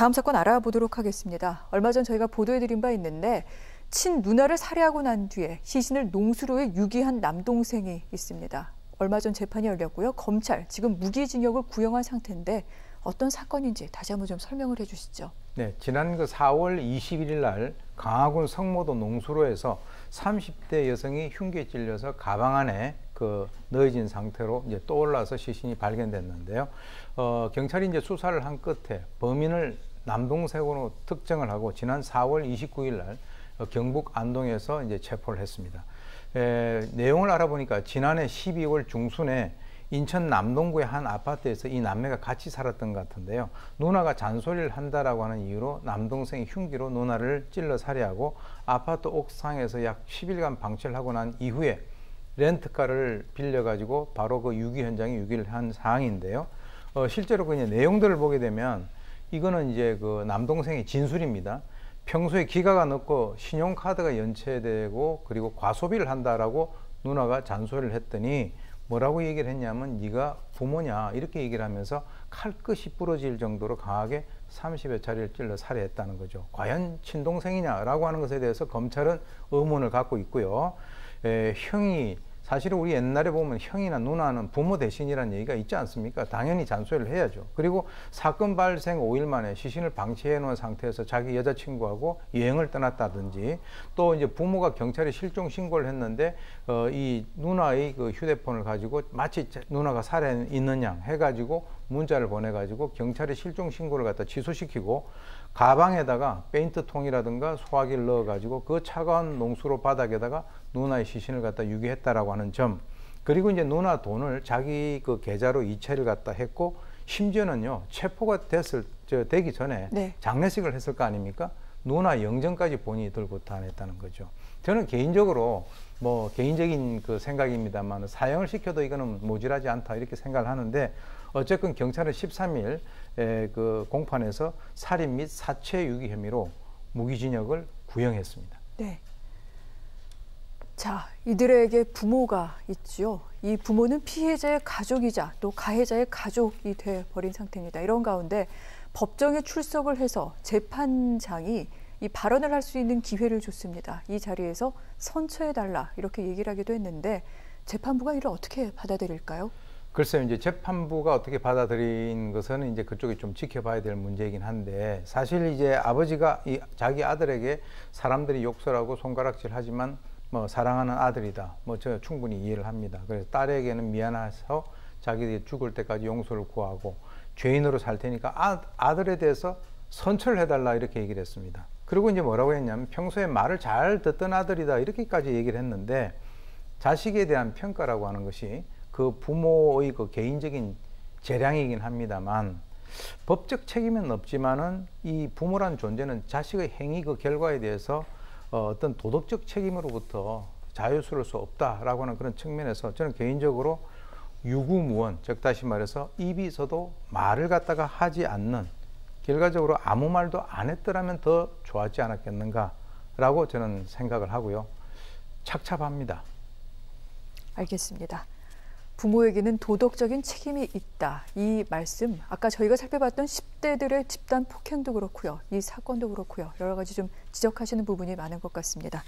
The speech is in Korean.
다음 사건 알아보도록 하겠습니다. 얼마 전 저희가 보도해드린 바 있는데 친누나를 살해하고 난 뒤에 시신을 농수로에 유기한 남동생이 있습니다. 얼마 전 재판이 열렸고요. 검찰 지금 무기징역을 구형한 상태인데 어떤 사건인지 다시 한번 좀 설명을 해주시죠. 네, 지난 4월 21일 날 강화군 성모도 농수로에서 30대 여성이 흉기에 찔려서 가방 안에 넣어진 상태로 이제 떠올라서 시신이 발견됐는데요. 경찰이 이제 수사를 한 끝에 범인을 남동생으로 특정을 하고 지난 4월 29일 날 경북 안동에서 이제 체포를 했습니다. 내용을 알아보니까 지난해 12월 중순에 인천 남동구의 한 아파트에서 이 남매가 같이 살았던 것 같은데요. 누나가 잔소리를 한다라고 하는 이유로 남동생이 흉기로 누나를 찔러 살해하고 아파트 옥상에서 약 10일간 방치를 하고 난 이후에 렌트카를 빌려가지고 바로 그 유기 현장에 유기를 한 상황인데요. 실제로 그냥 내용들을 보게 되면 이거는 이제 그 남동생의 진술입니다. 평소에 기가가 넣고 신용카드가 연체되고 그리고 과소비를 한다라고 누나가 잔소리를 했더니 뭐라고 얘기를 했냐면 네가 부모냐 이렇게 얘기를 하면서 칼끝이 부러질 정도로 강하게 30여 차례를 찔러 살해했다는 거죠. 과연 친동생이냐라고 하는 것에 대해서 검찰은 의문을 갖고 있고요. 형이 사실은 우리 옛날에 보면 형이나 누나는 부모 대신이라는 얘기가 있지 않습니까? 당연히 잔소리를 해야죠. 그리고 사건 발생 5일 만에 시신을 방치해 놓은 상태에서 자기 여자친구하고 여행을 떠났다든지 또 이제 부모가 경찰에 실종 신고를 했는데 이 누나의 그 휴대폰을 가지고 마치 누나가 살해 있는 양 해가지고 문자를 보내가지고 경찰에 실종 신고를 갖다 취소시키고 가방에다가 페인트통이라든가 소화기를 넣어가지고 그 차가운 농수로 바닥에다가 누나의 시신을 갖다 유기했다라고 하는 점, 그리고 이제 누나 돈을 자기 그 계좌로 이체를 갖다 했고 심지어는요 체포가 되기 전에 네. 장례식을 했을 거 아닙니까? 누나 영정까지 본인이 들고 다녔다는 거죠. 저는 개인적으로 뭐 개인적인 그 생각입니다만 사형을 시켜도 이거는 모질하지 않다 이렇게 생각을 하는데 어쨌건 경찰은 13일 그 공판에서 살인 및 사체 유기 혐의로 무기징역을 구형했습니다. 네. 자, 이들에게 부모가 있죠. 이 부모는 피해자의 가족이자 또 가해자의 가족이 돼버린 상태입니다. 이런 가운데 법정에 출석을 해서 재판장이 이 발언을 할 수 있는 기회를 줬습니다. 이 자리에서 선처해달라 이렇게 얘기를 하기도 했는데 재판부가 이를 어떻게 받아들일까요? 글쎄요, 이제 재판부가 어떻게 받아들인 것은 이제 그쪽이 좀 지켜봐야 될 문제이긴 한데 사실 이제 아버지가 자기 아들에게 사람들이 욕설하고 손가락질 하지만 뭐 사랑하는 아들이다. 뭐 저 충분히 이해를 합니다. 그래서 딸에게는 미안해서 자기들이 죽을 때까지 용서를 구하고 죄인으로 살 테니까 아들에 대해서 선처를 해달라 이렇게 얘기를 했습니다. 그리고 이제 뭐라고 했냐면 평소에 말을 잘 듣던 아들이다 이렇게까지 얘기를 했는데 자식에 대한 평가라고 하는 것이 그 부모의 그 개인적인 재량이긴 합니다만 법적 책임은 없지만은 이 부모란 존재는 자식의 행위 그 결과에 대해서 어떤 도덕적 책임으로부터 자유스러울 수 없다라고 하는 그런 측면에서 저는 개인적으로 유구무원, 즉 다시 말해서 입이 있어도 말을 갖다가 하지 않는, 결과적으로 아무 말도 안 했더라면 더 좋았지 않았겠는가라고 저는 생각을 하고요. 착잡합니다. 알겠습니다. 부모에게는 도덕적인 책임이 있다. 이 말씀, 아까 저희가 살펴봤던 10대들의 집단 폭행도 그렇고요. 이 사건도 그렇고요. 여러 가지 좀 지적하시는 부분이 많은 것 같습니다.